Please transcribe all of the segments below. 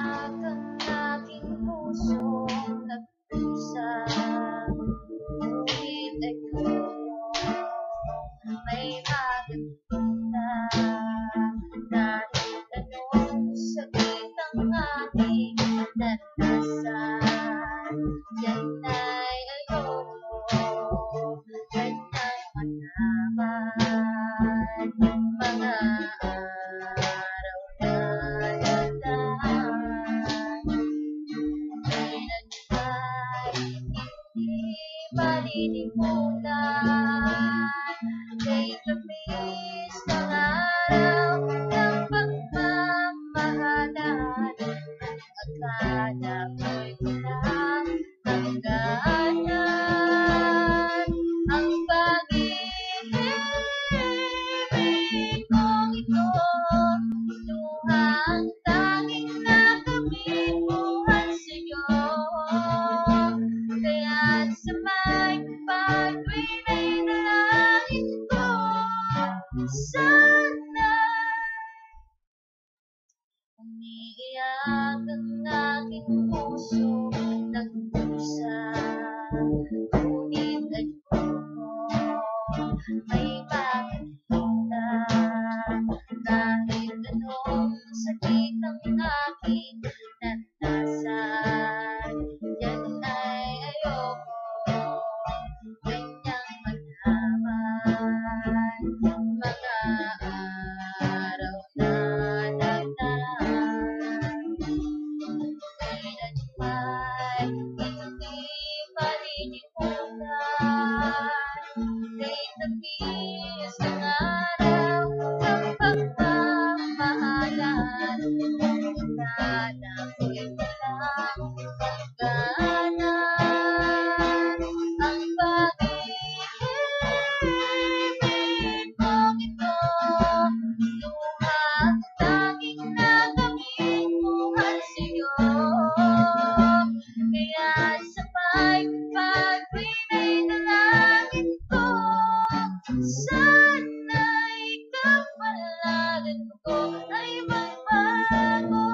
At ang aking pusong nagdusa, ngunit ayoko may maganda. Kahit anong sakit ang aking naranasan, yan ay ayoko kanyang malaman. Mga araw na nagdaan, kailan ba'y hindi malilimutan? Kay tamis ng araw ng pagmamahalan, akala ko'y walang hangganan. Ang pag-ibig kong ito, luhang tanging nakamit buhat sa'yo. Kaya't sa may pag-ibig na langit ko, sana'y umiiyak ang aking puso nagdusa. Ngunit ayoko may makikita, kahit anong sakit ang aking naranasan, yan ay ayoko kanyang malaman. Mga araw na nagdaan, kailan ba'y hindi malilimutan? Kay tamis ng araw ng pagmamahalan, akala ko'y walang hangganan. Ang pag-ibig kong ito, luhang tanging nakamit buhat sa'yo. Kaya sa may pag-ibig na langit ko, sana'y kapalaran ko ay magbago.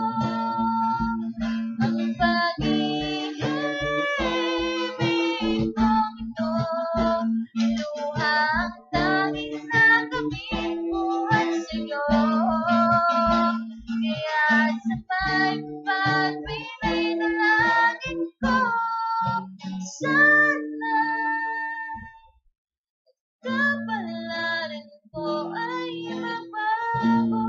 Ang pag-ibig kong ito, luhang tanging nakamit buhat sa'yo. Kaya sa may pag-ibig na langit ko, sana'y kapalaran ko ay magbago.